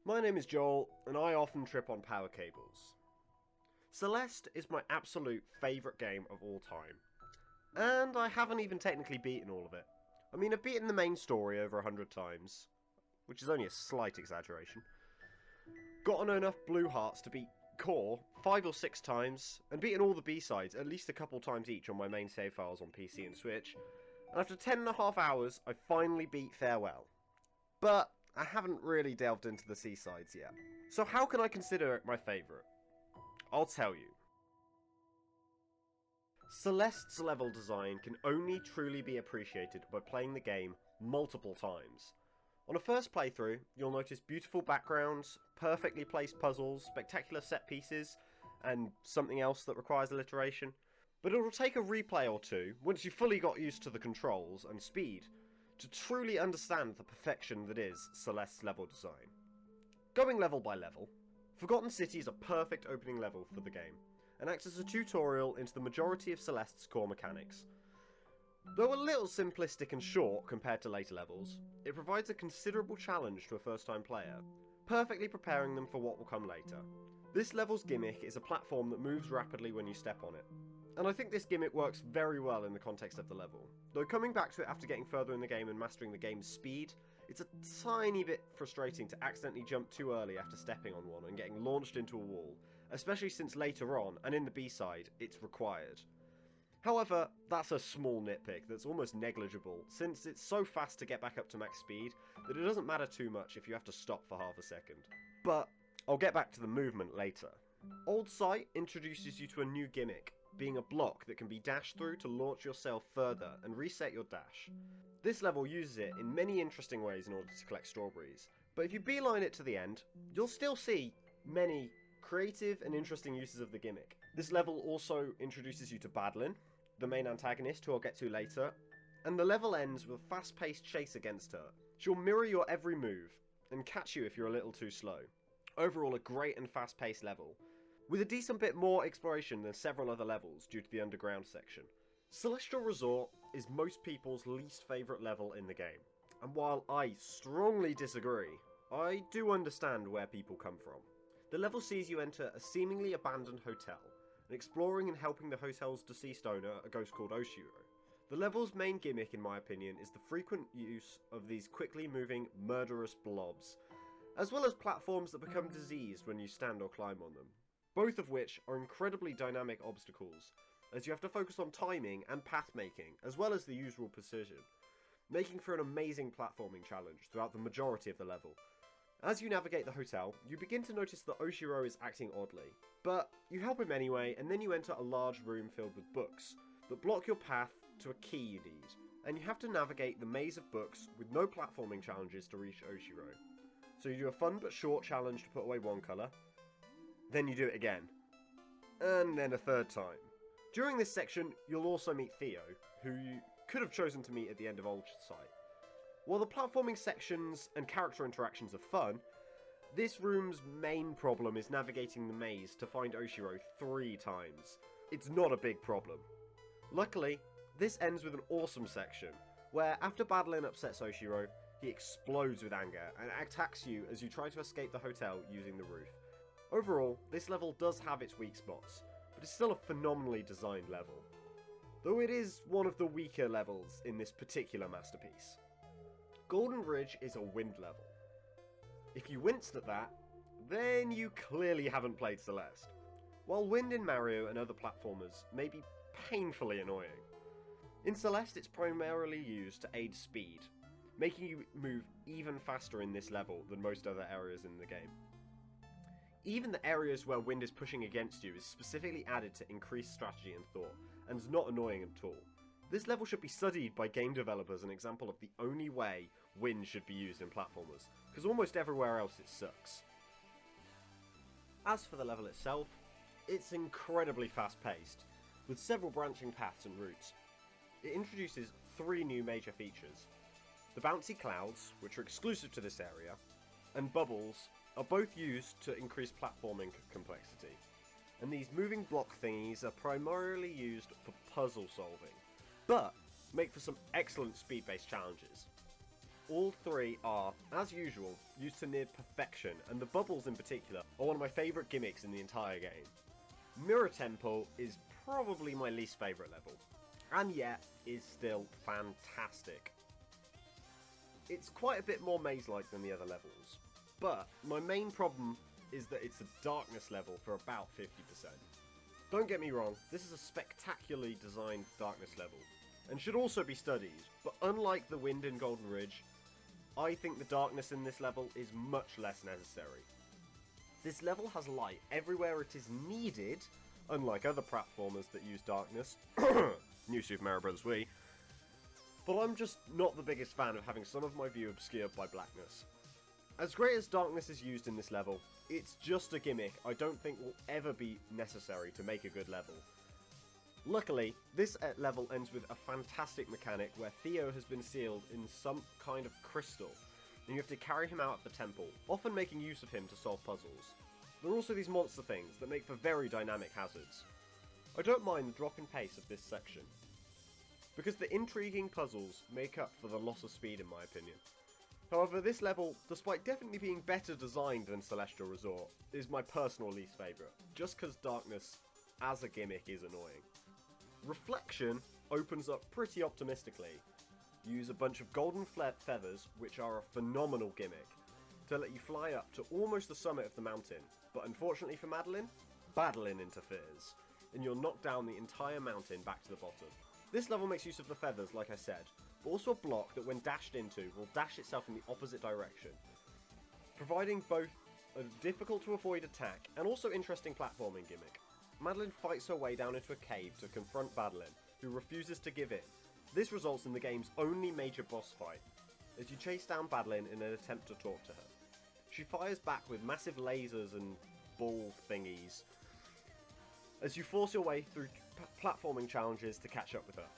My name is Joel, and I often trip on power cables. Celeste is my absolute favourite game of all time, and I haven't even technically beaten all of it. I mean, I've beaten the main story over 100 times, which is only a slight exaggeration. Gotten enough blue hearts to beat Core 5 or 6 times, and beaten all the B-sides at least a couple times each on my main save files on PC and Switch, and after 10.5 hours, I finally beat Farewell. But I haven't really delved into the C-sides yet. So how can I consider it my favourite? I'll tell you. Celeste's level design can only truly be appreciated by playing the game multiple times. On a first playthrough, you'll notice beautiful backgrounds, perfectly placed puzzles, spectacular set pieces, and something else that requires alliteration. But it'll take a replay or two, once you've fully got used to the controls and speed, to truly understand the perfection that is Celeste's level design. Going level by level, Forgotten City is a perfect opening level for the game, and acts as a tutorial into the majority of Celeste's core mechanics. Though a little simplistic and short compared to later levels, it provides a considerable challenge to a first-time player, perfectly preparing them for what will come later. This level's gimmick is a platform that moves rapidly when you step on it, and I think this gimmick works very well in the context of the level. Though coming back to it after getting further in the game and mastering the game's speed, it's a tiny bit frustrating to accidentally jump too early after stepping on one and getting launched into a wall, especially since later on, and in the B-side, it's required. However, that's a small nitpick that's almost negligible, since it's so fast to get back up to max speed that it doesn't matter too much if you have to stop for half a second. But I'll get back to the movement later. Old Sight introduces you to a new gimmick, being a block that can be dashed through to launch yourself further and reset your dash. This level uses it in many interesting ways in order to collect strawberries, but if you beeline it to the end, you'll still see many creative and interesting uses of the gimmick. This level also introduces you to Badlin, the main antagonist, who I'll get to later, and the level ends with a fast-paced chase against her. She'll mirror your every move, and catch you if you're a little too slow. Overall, a great and fast-paced level, with a decent bit more exploration than several other levels due to the underground section. Celestial Resort is most people's least favourite level in the game, and while I strongly disagree, I do understand where people come from. The level sees you enter a seemingly abandoned hotel, and exploring and helping the hotel's deceased owner, a ghost called Oshiro. The level's main gimmick, in my opinion, is the frequent use of these quickly moving, murderous blobs, as well as platforms that become diseased when you stand or climb on them. Both of which are incredibly dynamic obstacles, as you have to focus on timing and path making, as well as the usual precision, making for an amazing platforming challenge throughout the majority of the level. As you navigate the hotel, you begin to notice that Oshiro is acting oddly, but you help him anyway, and then you enter a large room filled with books that block your path to a key you need, and you have to navigate the maze of books with no platforming challenges to reach Oshiro. So you do a fun but short challenge to put away one colour, then you do it again, and then a third time. During this section, you'll also meet Theo, who you could have chosen to meet at the end of Old Sight. While the platforming sections and character interactions are fun, this room's main problem is navigating the maze to find Oshiro 3 times. It's not a big problem. Luckily, this ends with an awesome section, where after Badlin upsets Oshiro, he explodes with anger and attacks you as you try to escape the hotel using the roof. Overall, this level does have its weak spots, but it's still a phenomenally designed level, though it is one of the weaker levels in this particular masterpiece. Golden Ridge is a wind level. If you winced at that, then you clearly haven't played Celeste. While wind in Mario and other platformers may be painfully annoying, in Celeste it's primarily used to aid speed, making you move even faster in this level than most other areas in the game. Even the areas where wind is pushing against you is specifically added to increase strategy and thought, and is not annoying at all. This level should be studied by game developers as an example of the only way wind should be used in platformers, because almost everywhere else it sucks. As for the level itself, it's incredibly fast paced, with several branching paths and routes. It introduces 3 new major features. The bouncy clouds, which are exclusive to this area, and bubbles, are both used to increase platforming complexity, and these moving block thingies are primarily used for puzzle solving, but make for some excellent speed-based challenges. All three are, as usual, used to near perfection, and the bubbles in particular are one of my favourite gimmicks in the entire game. Mirror Temple is probably my least favourite level, and yet is still fantastic. It's quite a bit more maze-like than the other levels, but my main problem is that it's a darkness level for about 50%. Don't get me wrong, this is a spectacularly designed darkness level, and should also be studied, but unlike the wind in Golden Ridge, I think the darkness in this level is much less necessary. This level has light everywhere it is needed, unlike other platformers that use darkness, New Super Mario Bros. Wii, but I'm just not the biggest fan of having some of my view obscured by blackness. As great as darkness is used in this level, it's just a gimmick I don't think will ever be necessary to make a good level. Luckily, this level ends with a fantastic mechanic where Theo has been sealed in some kind of crystal, and you have to carry him out of the temple, often making use of him to solve puzzles. There are also these monster things that make for very dynamic hazards. I don't mind the drop in pace of this section, because the intriguing puzzles make up for the loss of speed in my opinion. However, this level, despite definitely being better designed than Celestial Resort, is my personal least favourite, just because darkness as a gimmick is annoying. Reflection opens up pretty optimistically. You use a bunch of golden feathers, which are a phenomenal gimmick, to let you fly up to almost the summit of the mountain, but unfortunately for Madeline interferes, and you'll knock down the entire mountain back to the bottom. This level makes use of the feathers, like I said, but also a block that when dashed into will dash itself in the opposite direction, providing both a difficult to avoid attack and also interesting platforming gimmick. Madeline fights her way down into a cave to confront Madeline, who refuses to give in. This results in the game's only major boss fight, as you chase down Madeline in an attempt to talk to her. She fires back with massive lasers and ball thingies, as you force your way through platforming challenges to catch up with her.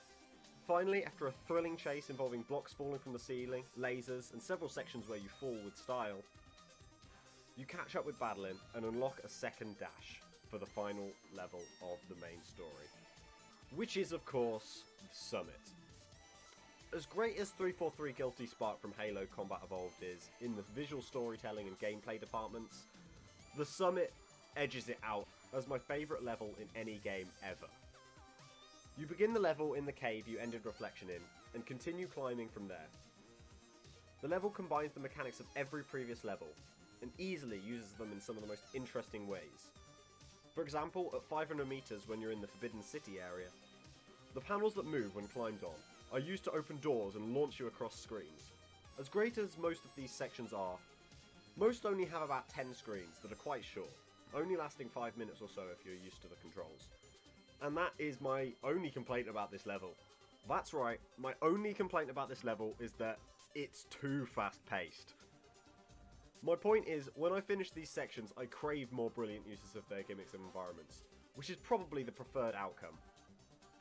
Finally, after a thrilling chase involving blocks falling from the ceiling, lasers, and several sections where you fall with style, you catch up with Madeline and unlock a second dash for the final level of the main story, which is of course the summit. As great as 343 Guilty Spark from Halo Combat Evolved is in the visual storytelling and gameplay departments, the summit edges it out as my favourite level in any game ever. You begin the level in the cave you ended Reflection in, and continue climbing from there. The level combines the mechanics of every previous level, and easily uses them in some of the most interesting ways. For example, at 500 meters when you're in the Forbidden City area, the panels that move when climbed on are used to open doors and launch you across screens. As great as most of these sections are, most only have about 10 screens that are quite short, only lasting 5 minutes or so if you're used to the controls. And that is my only complaint about this level. That's right, my only complaint about this level is that it's too fast paced. My point is, when I finish these sections, I crave more brilliant uses of their gimmicks and environments, which is probably the preferred outcome.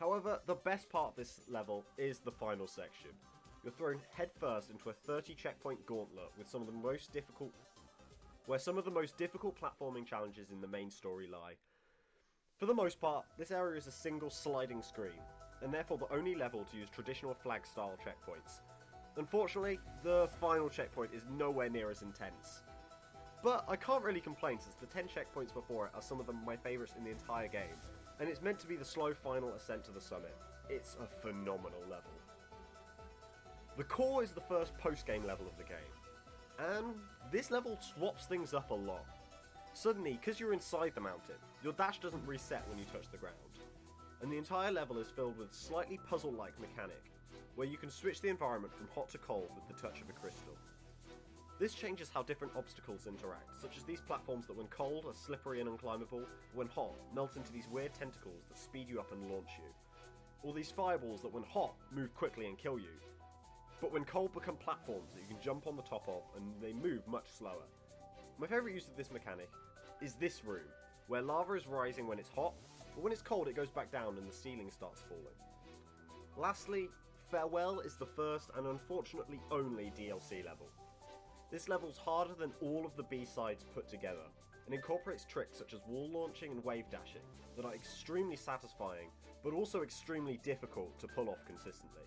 However, the best part of this level is the final section. You're thrown headfirst into a 30 checkpoint gauntlet with some of the most difficult platforming challenges in the main story lie. For the most part, this area is a single sliding screen, and therefore the only level to use traditional flag style checkpoints. Unfortunately, the final checkpoint is nowhere near as intense. But I can't really complain since the 10 checkpoints before it are some of my favourites in the entire game, and it's meant to be the slow final ascent to the summit. It's a phenomenal level. The core is the first post-game level of the game, and this level swaps things up a lot. Suddenly, because you're inside the mountain, your dash doesn't reset when you touch the ground, and the entire level is filled with slightly puzzle-like mechanic, where you can switch the environment from hot to cold with the touch of a crystal. This changes how different obstacles interact, such as these platforms that when cold are slippery and unclimbable, but when hot melt into these weird tentacles that speed you up and launch you. Or these fireballs that when hot move quickly and kill you, but when cold become platforms that you can jump on the top of and they move much slower. My favourite use of this mechanic is this room, where lava is rising when it's hot, but when it's cold it goes back down and the ceiling starts falling. Lastly, Farewell is the first and unfortunately only DLC level. This level's harder than all of the B-sides put together, and incorporates tricks such as wall launching and wave dashing that are extremely satisfying, but also extremely difficult to pull off consistently.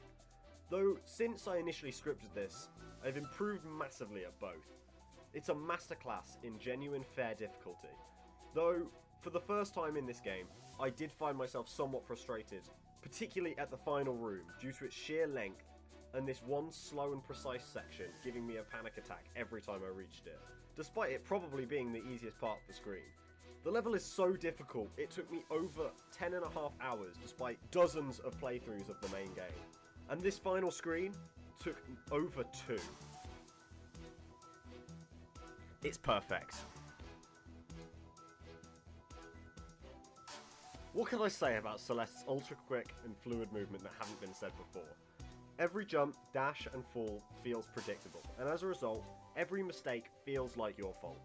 Though, since I initially scripted this, I've improved massively at both. It's a masterclass in genuine fair difficulty. Though, for the first time in this game, I did find myself somewhat frustrated, particularly at the final room due to its sheer length and this one slow and precise section giving me a panic attack every time I reached it, despite it probably being the easiest part of the screen. The level is so difficult, it took me over 10.5 hours despite dozens of playthroughs of the main game. And this final screen took over 2. It's perfect. What can I say about Celeste's ultra-quick and fluid movement that haven't been said before? Every jump, dash and fall feels predictable, and as a result, every mistake feels like your fault.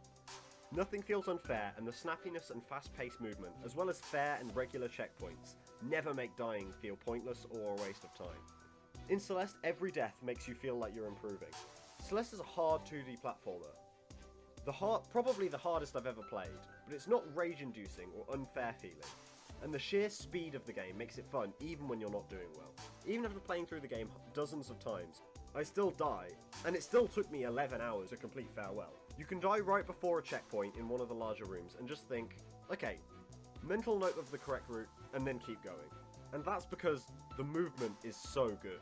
Nothing feels unfair, and the snappiness and fast-paced movement, as well as fair and regular checkpoints, never make dying feel pointless or a waste of time. In Celeste, every death makes you feel like you're improving. Celeste is a hard 2D platformer. Probably the hardest I've ever played, but it's not rage-inducing or unfair feeling. And the sheer speed of the game makes it fun even when you're not doing well. Even after playing through the game dozens of times, I still die, and it still took me 11 hours to complete Farewell. You can die right before a checkpoint in one of the larger rooms and just think, okay, mental note of the correct route, and then keep going. And that's because the movement is so good.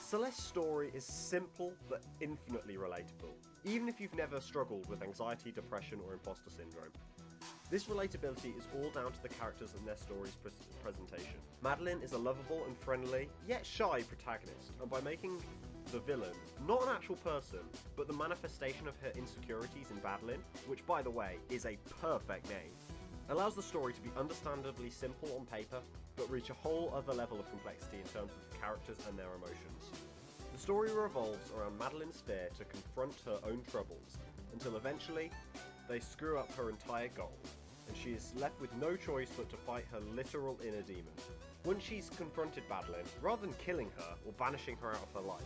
Celeste's story is simple but infinitely relatable, even if you've never struggled with anxiety, depression, or imposter syndrome. This relatability is all down to the characters and their story's presentation. Madeline is a lovable and friendly, yet shy protagonist, and by making the villain not an actual person, but the manifestation of her insecurities in Madeline, which by the way is a perfect name, allows the story to be understandably simple on paper, but reach a whole other level of complexity in terms of the characters and their emotions. The story revolves around Madeline's fear to confront her own troubles, until eventually they screw up her entire goal, and she is left with no choice but to fight her literal inner demon. Once she's confronted Madeline, rather than killing her or banishing her out of her life,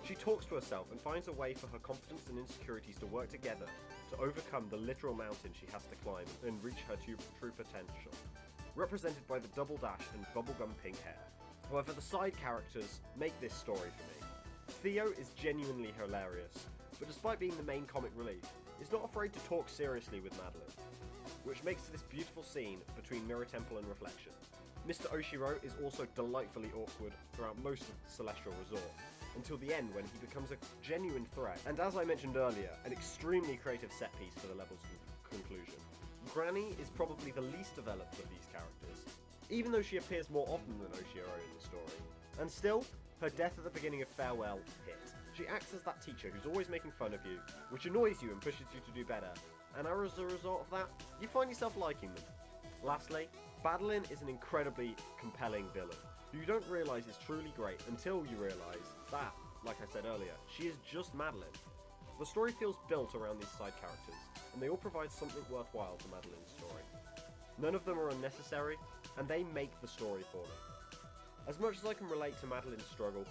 she talks to herself and finds a way for her confidence and insecurities to work together to overcome the literal mountain she has to climb and reach her true potential, represented by the double dash and bubblegum pink hair. However, the side characters make this story for me. Theo is genuinely hilarious, but despite being the main comic relief, is not afraid to talk seriously with Madeline, which makes this beautiful scene between Mirror Temple and Reflection. Mr. Oshiro is also delightfully awkward throughout most of the Celestial Resort, until the end when he becomes a genuine threat, and as I mentioned earlier, an extremely creative set piece for the level's conclusion. Granny is probably the least developed of these characters, even though she appears more often than Oshiro in the story. And still, her death at the beginning of Farewell hit. She acts as that teacher who's always making fun of you, which annoys you and pushes you to do better, and as a result of that, you find yourself liking them. Lastly, Madeline is an incredibly compelling villain, who you don't realise is truly great until you realise that, like I said earlier, she is just Madeline. The story feels built around these side characters, and they all provide something worthwhile to Madeline's story. None of them are unnecessary, and they make the story for me. As much as I can relate to Madeline's struggle,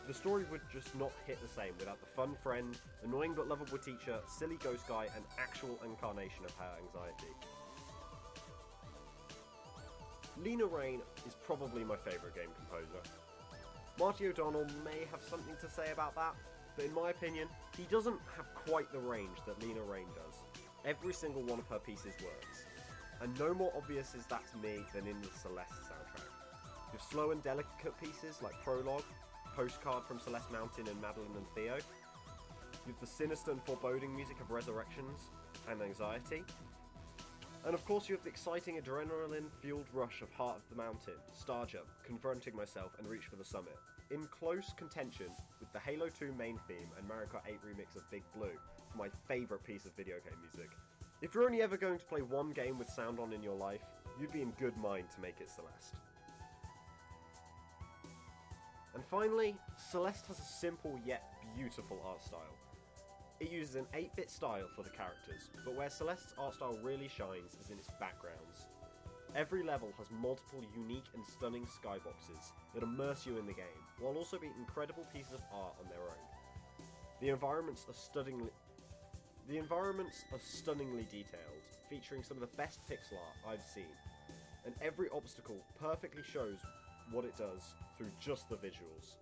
the story would just not hit the same without the fun friend, annoying but lovable teacher, silly ghost guy, and actual incarnation of her anxiety. Lena Raine is probably my favourite game composer. Marty O'Donnell may have something to say about that, but in my opinion, he doesn't have quite the range that Lena Raine does. Every single one of her pieces works, and no more obvious is that to me than in the Celeste soundtrack. With slow and delicate pieces like Prologue, Postcard from Celeste Mountain and Madeline and Theo, with the sinister and foreboding music of Resurrections and Anxiety, and of course you have the exciting adrenaline-fueled rush of Heart of the Mountain, Starjump, Confronting Myself and Reach for the Summit, in close contention with the Halo 2 main theme and Mario Kart 8 remix of Big Blue, for my favourite piece of video game music. If you're only ever going to play one game with sound on in your life, you'd be in good mind to make it Celeste. And finally, Celeste has a simple yet beautiful art style. It uses an 8-bit style for the characters, but where Celeste's art style really shines is in its backgrounds. Every level has multiple unique and stunning skyboxes that immerse you in the game, while also being incredible pieces of art on their own. The environments are stunningly detailed, featuring some of the best pixel art I've seen, and every obstacle perfectly shows what it does through just the visuals.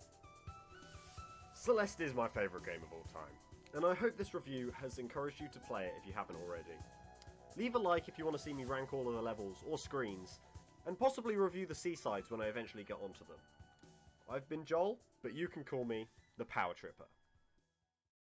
Celeste is my favourite game of all time, and I hope this review has encouraged you to play it if you haven't already. Leave a like if you want to see me rank all of the levels or screens, and possibly review the seasides when I eventually get onto them. I've been Joel, but you can call me the Power Tripper.